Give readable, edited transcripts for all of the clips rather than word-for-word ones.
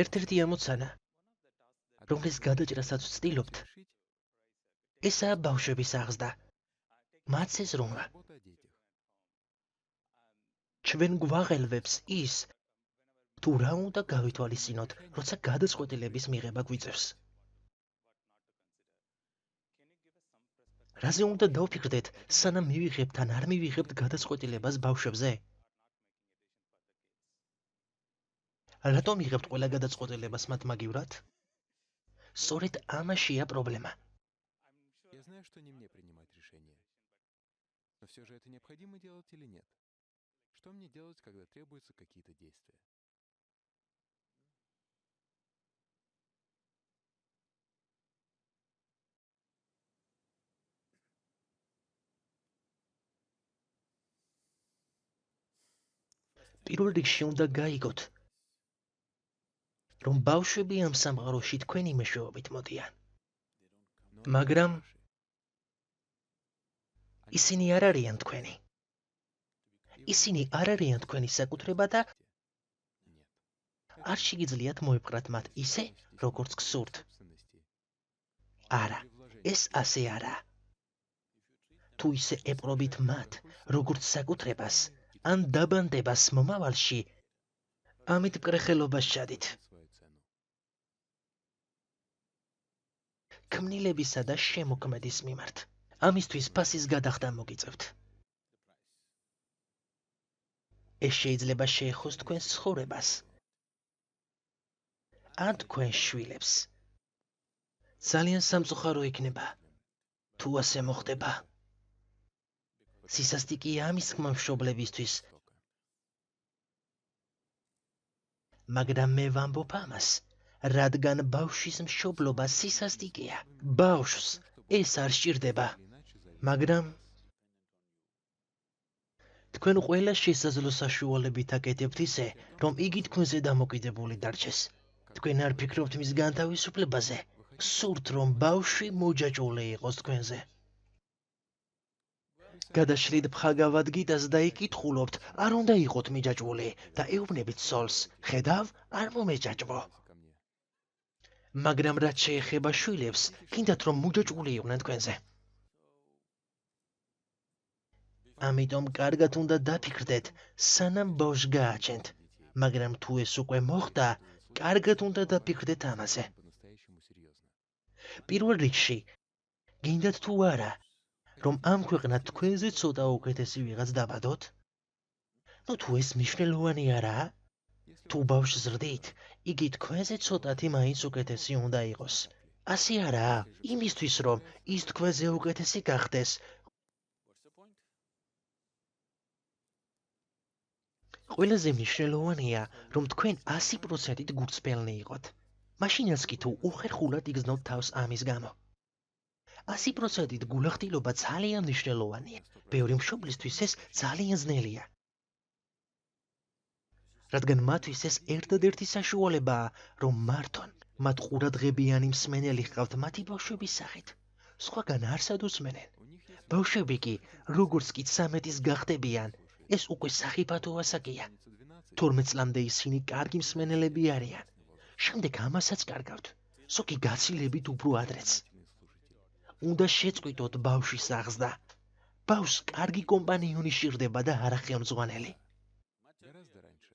ერთ-ერთი ამოცანა, რომლის გადაჭრასაც ვცდილობთ, ესაა ბავშვების აღზრდა, მათ ზრუნვა. ჩვენ გვაღელვებს ის, თუ რა უნდა გავითვალისწინოთ, როცა გადაწყვეტილების მიღება გვიწევს. რაზე უნდა დავფიქრდეთ, სანამ მივიღებთ ან არ მივიღებთ გადაწყვეტილებას ბავშვებზე? რატომ იღებთ ყველა გადაწყვეტილებას მათ მაგივრად? სწორედ ამაშია პრობლემა. Я знаю, что не мне принимать решения. Но все же это необходимо делать или нет? Что мне делать, когда требуются какие-то действия? პირველ რიგში უნდა გაიგოთ, რომ ბავშვები ამ სამყაროში თქვენი მეშვეობით მოდიან. Но მაგრამ наши. ისინი არ არიან თქვენი. ისინი არ არიან თქვენი საკუთრება და Нет. არ შეგიძლიათ მოეპყრათ მათ ისე, როგორც გსურთ. Собственности. არა, ეს ასე არაა. თუ ისე ეპყრობით მათ, როგორც საკუთრებას, ან დაბანდებას მომავალში, ამით მკრეხელობას ჩადით. Свою цену. ქმნილებისა და შემოქმედის მიმართ. ამისთვის ფასის გადახდა მოგიწევთ. ეს შეიძლება შეეხოს თქვენს ცხოვრებას. ან თქვენ შვილებს. ძალიან სამწუხარო იქნება, თუ ასე მოხდება. სისასტიკეა ამის ხმა მშობლებისთვის, მაგრამ მე ვამბობ ამას, რადგან ბავშვის მშობლობა სისასტიკეა. ბავშვს ეს არ სჭირდება, მაგრამ თქვენ ყველა შესაძლო საშუალებით აკეთებთ ისე, რომ იგი თქვენზე დამოკიდებული დარჩეს. თქვენ არ ფიქრობთ მის განთავისუფლებაზე, გსურთ, რომ ბავშვი მოჯაჭვული იყოს თქვენზე. გადაშლით მხაგავად გიტას და იკითხულობთ, არ უნდა იყოთ მიჯაჭვული და ეუბნებით სოლს, ხედავ, არ მომეჯაჭვო. Ко мне. მაგრამ რაც შეეხება შვილებს, გინდათ რომ მოჯაჭვული იყვნენ თქვენზე. ამიტომ კარგად უნდა დაფიქრდეთ, სანამ ბავშვს გააჩენთ, მაგრამ თუ ეს უკვე მოხდა, კარგად უნდა დაფიქრდეთ ამაზე. По-настоящему серьезно. პირველ რიგში, გინდათ თუ არა, რომ ამ ქვეყნად თქვენზე ცოტა უკეთესი ვიღაც დაბადოთ? ნუ თუ ეს მნიშვნელოვანი არაა, თუ ბავშვს ზრდით, იგი თქვენზე ცოტათი მაინც უკეთესი უნდა იყოს. ასე არაა, იმისთვის რომ ის თქვენზე უკეთესი გახდეს, ყველაზე მნიშვნელოვანია, რომ თქვენ 100%-ით გულწრფელნი იყოთ. მაშინაც კი თუ უხერხულად იგრძნობთ თავს ამის გამო. 100%-ით გულახდილობა ძალიან მნიშვნელოვანია. ბევრი მშობლისთვის ეს ძალიან ძნელია. რადგან მათთვის ეს ერთადერთი საშუალებაა, რომ მართონ, მათ ყურადღებიანი მსმენელი ჰყავთ მათი ბავშვების სახით. სხვაგან არსად უსმენენ. У них есть ბავშვები კი, როგორც კი 13-ის გახდებიან, ეს უკვე სახიფათო ასაკია. 12 წლამდე ისინი კარგი მსმენელები არიან. შემდეგ ამასაც კარგავთ. ზოგი გაცილებით უფრო ადრეც. უნდა შეწყვიტოთ ბავშვის აღზრდა. ბავშვს კარგი კომპანიონი სჭირდება და არა ხელმძღვანელი. гораздо раньше.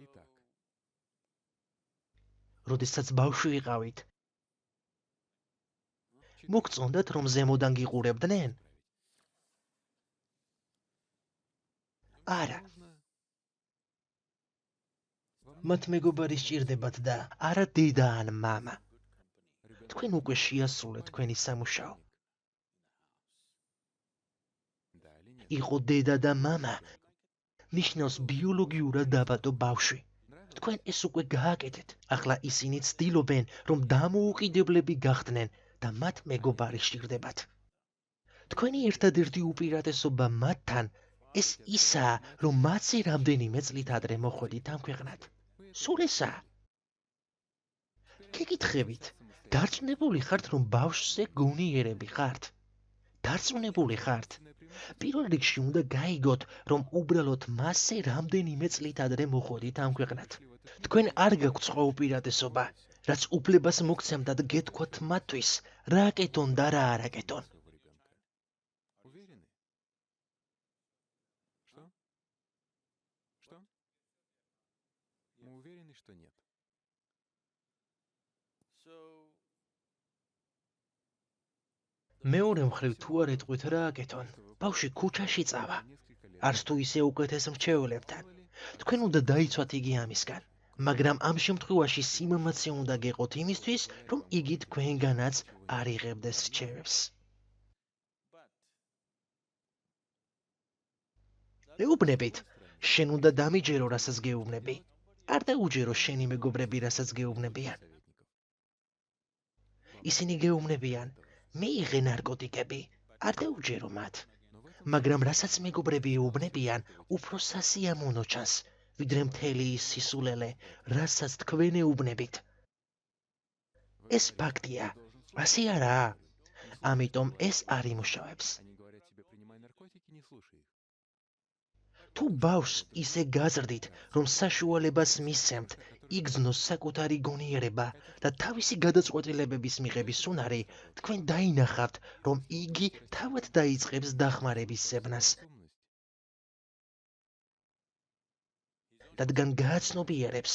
Итак, როდესაც ბავშვი ვიყავით, მოგწონდათ რომ ზემოდან გიყურებდნენ? არა, нужно... მათ მეგობარი სჭირდებათ და არა დედა ან მამა. თქვენ უკვე შეასრულეთ თქვენი სამუშაო. Да или нет? იყო დედა და მამა, ნიშნავს ბიოლოგიურად დაბადო ბავშვი. თქვენ ეს უკვე გააკეთეთ. ახლა ისინი ცდილობენ, რომ დამოუკიდებლები გახდნენ და მათ მეგობარი სჭირდებათ. თქვენი ერთადერთი უპირატესობა მათთან ეს ისაა, რომ მათზე რამდენიმე წლით ადრე მოხვედით ამ ქვეყნად. სულ ესაა. გეკითხებით, დარწმუნებული ხართ, რომ ბავშვზე გონიერები ხართ? დარწმუნებული ხართ? პირველ რიგში უნდა გაიგოთ, რომ უბრალოდ მასზე რამდენიმე წლით ადრე მოხვედით ამ ქვეყნად. თქვენ არ გაქვთ სხვა უპირატესობა, რაც უფლებას მოგცემდათ გეთქვათ მათთვის, რა აკეთონ და რა არ აკეთონ. Уверены? Что? Что? Мы уверены, что нет. მეორე მხრივ თუ არ ეტყვით რა აკეთონ, ბავშვი ქუჩაში წავა. არც თუ ისე უკეთეს მრჩეველებთან. თქვენ უნდა დაიცვათ იგი ამისგან, მაგრამ ამ შემთხვევაში სიმამაცე უნდა გეყოთ იმისთვის, რომ იგი თქვენგანაც არ იღებდეს რჩევებს. ეუბნებით, შენ უნდა დამიჯერო, რასაც გეუბნები. არ დაუჯერო შენი მეგობრები, რასაც გეუბნებიან. ისინი გეუბნებიან, მიიღე ნარკოტიკები, არ დაუჯერო მათ. მაგრამ რასაც მეგობრები ეუბნებიან, უფრო სასიამოვნო ჩანს, ვიდრე მთელი ის სისულელე, რასაც თქვენ ეუბნებით. ეს ფაქტია, ასე არაა. ამიტომ ეს არ იმუშავებს. Они говорят тебе, принимай наркотики, не слушай их. თუ ბავშვს ისე გაზრდით, რომ საშუალებას მისცემთ, იგრძნოს საკუთარი გონიერება და თავისი გადაწყვეტილებების მიღების უნარი, თქვენ დაინახავთ, რომ იგი თავად დაიწყებს დახმარების ზებნას. რადგან გააცნობიერებს,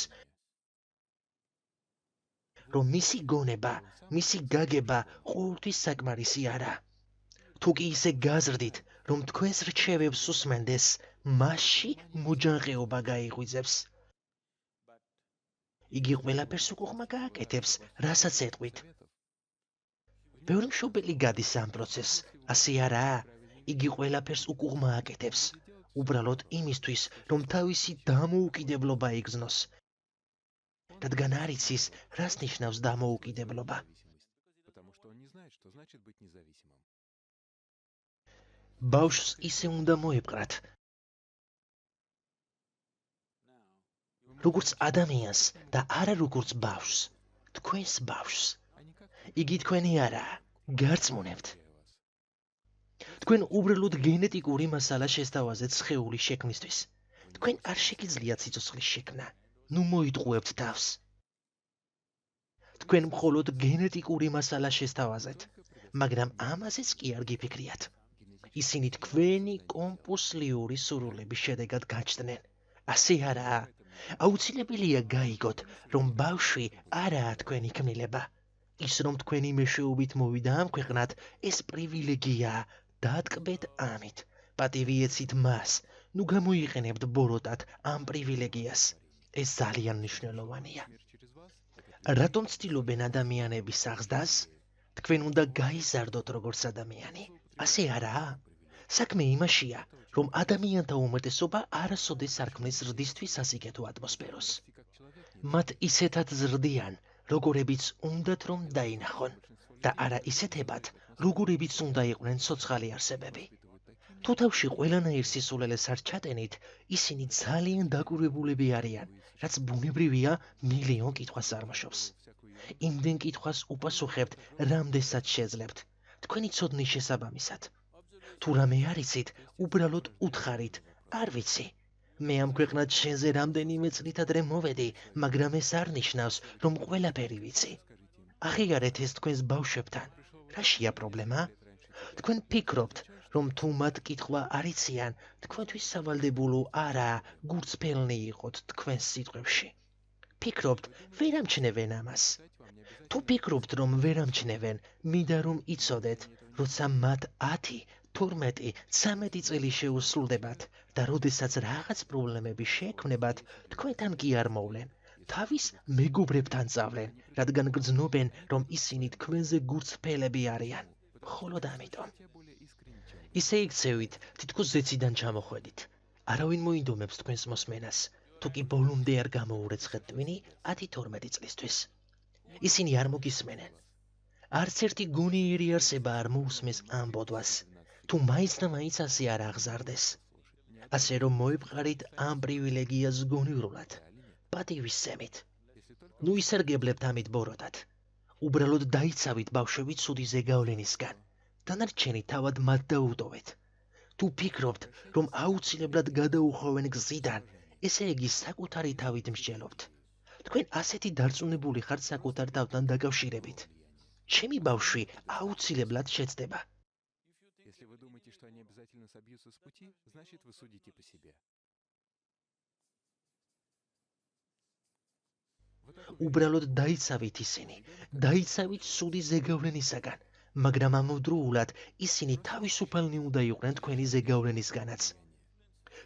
რომ მისი გონება, მისი გაგება ყოველთვის საკმარისი არა. თუ კი ისე გაზრდით, რომ თქვენს რჩევებს უსმენდეს, მასში მოჯანყეობა გაიღვიძებს. იგი ყველაფერს უკუღმა გააკეთებს, რასაც ეტყვით. ბევრი მშობელი გადის ამ პროცესს, ასე არაა, იგი ყველაფერს უკუღმა აკეთებს, უბრალოდ იმისთვის, რომ თავისი დამოუკიდებლობა იგრძნოს. რადგან არ იცის, რას ნიშნავს დამოუკიდებლობა. Потому что он не знает, что значит быть независимым. ბავშვს ისე უნდა მოეპყრათ, როგორც ადამიანს და არა როგორც ბავშვს, თქვენს ბავშვს. იგი თქვენი არაა, გარწმუნებთ. თქვენ უბრალოდ გენეტიკური მასალა შესთავაზეთ სხეულის შექმნისთვის. თქვენ არ შეგიძლიათ სიცოცხლის შექმნა. ნუ მოიტყუებთ თავს. თქვენ მხოლოდ გენეტიკური მასალა შესთავაზეთ, მაგრამ ამაზეც კი არ გიფიქრიათ. ისინი თქვენი კომპულსიური სურვილების შედეგად გაჩნდნენ. ასე არაა. აუცილებელია გაიგოთ, რომ ბავშვი არაა თქვენი ქმნილება. ის რომ თქვენი მეშვეობით მოვიდა ამ ქვეყნად, ეს პრივილეგიაა. დატკბეთ ამით. პატივი ეცით მას. ნუ გამოიყენებთ ბოროტად ამ პრივილეგიას. ეს ძალიან მნიშვნელოვანია. რატომ ცდილობენ ადამიანების აღზრდას? თქვენ უნდა გაიზარდოთ როგორც ადამიანი. ასე არაა. საქმე იმაშია, რომ ადამიანთა უმეტესობა არასოდეს არ ქმნის ზრდისთვის სასიკეთო ატმოსფეროს. მათ ისეთად ზრდიან, როგორებიც უნდათ რომ დაინახონ და არა ისეთებად, როგორებიც უნდა იყვნენ ცოცხალი არსებები. თუ თავში ყველანაირ სისულელეს არ ჩატენით, ისინი ძალიან დაკვირვებულები არიან, რაც ბუნებრივია მილიონ კითხვას არმოშობს. იმდენ კითხვას უპასუხებთ, რამდენსაც შეძლებთ. თქვენი ცოდნის შესაბამისად. თუ რამე არ იცით, უბრალოდ უთხარით, არ ვიცი. მე ამ ქვეყნად შენზე რამდენიმე წლით ადრე მოვედი, მაგრამ ეს არ ნიშნავს, რომ ყველაფერი ვიცი. აღიარეთ ეს თქვენს ბავშვებთან. რაშია პრობლემა? თქვენ ფიქრობთ, რომ თუ მათ კითხვა არ იციან, თქვენთვის სავალდებულო არაა გურწფელნი იყოთ თქვენს სიტყვებში. ფიქრობთ, ვერ ამჩნევენ ამას. თუ ფიქრობთ, რომ ვერ ამჩნევენ, მინდა რომ იცოდეთ, როცა მათ 10, 12, 13 წელი შეუსრულდებათ და როდესაც რაღაც პრობლემები შეექმნებათ, თქვენთან კი არ მოვლენ. თავის მეგობრებთან წავლენ, რადგან გრძნობენ, რომ ისინი თქვენზე გურწფელები არიან. მხოლოდ ამიტომ. ისე იქცევით, თითქოს ზეციდან ჩამოხვედით. არავინ მოინდომებს თქვენს მოსმენას, თუ კი ბოლომდე არ გამოურეცხეთ ტვინი 10-12 წლისთვის. ისინი არ მოგისმენენ. არც ერთი გონიერი არსება არ მოусმეს ამ ბოდვას, თუ მაინც და მაინც ასე არ აღზარდეს. ასე რომ მოეპყარით ამ პრივილეგიას გონივრულად, პატივისცემით. ნუ ისარგებლებთ ამით ბოროტად. უბრალოდ დაიცავით ბავშვები ცუდი ზეგავლენისგან. დანარჩენი თავად მათ დაუტოვეთ. თუ ფიქრობთ, რომ აუცილებლად გადაუხვევენ გზიდან, ესე იგი საკუთარი თავით მსჯელობთ. თქვენ ასეთი დარწმუნებული ხართ საკუთარ თავთან დაკავშირებით. ჩემი ბავშვი აუცილებლად შეცდება. Если вы думаете, что они обязательно собьются с пути, значит вы судите по себе. უბრალოდ დაიცავით ისინი, დაიცავით სუდი ზეგავლენისაგან, მაგრამ ამავდროულად ისინი თავისუფალნი უნდა იყვნენ თქვენი ზეგავლენისგანაც.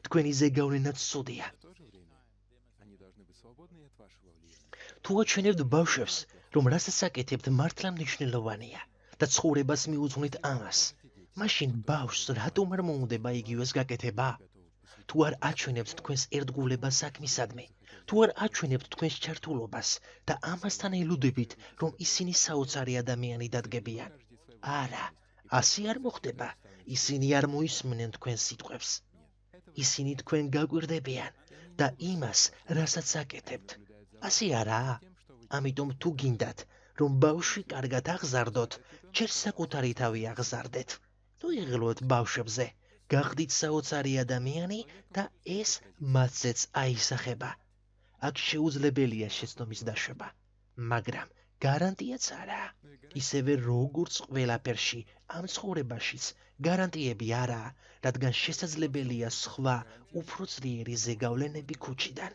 თქვენი ზეგავლენაც სუდია. В то же время они должны быть свободны и от вашего влияния. თუ აჩვენებთ ბავშვებს, რომ რასაც აკეთებთ მართლა მნიშვნელოვანია და ცხოვრებას მიუძღვნით ამას, მაშინ ბავშვს რატომ არ მოუნდება იგივეს გაკეთება? თუ არ აჩვენებთ თქვენს ერთგულებას საქმისადმი, თუ არ აჩვენებთ თქვენს ჩართულობას და ამასთან ელუდებით, რომ ისინი საოცარი ადამიანი დადგებიან. არა, ასე არ მოხდება. ისინი არ მოისმენენ თქვენს სიტყვებს. ისინი თქვენ გაკვირდებიან და იმას, რასაც აკეთებთ. ასე არაა? ამიტომ თუ გინდათ, რომ ბავშვი კარგად აღზარდოთ, ჯერ საკუთარი თავი აღზარდეთ. თუ იღელოთ ბავშვებზე, გახდით საოცარი ადამიანი და ეს მათზეც აისახება. აქ შეუძლებელია შეცდომის დაშვება, მაგრამ გარანტიაც არა. ისევე როგორც ყველაფერში, ამ ცხოვრებაშიც გარანტიები არაა, რადგან შესაძლებელია სხვა, უფრო ძლიერი ზეგავლენები ქუჩიდან.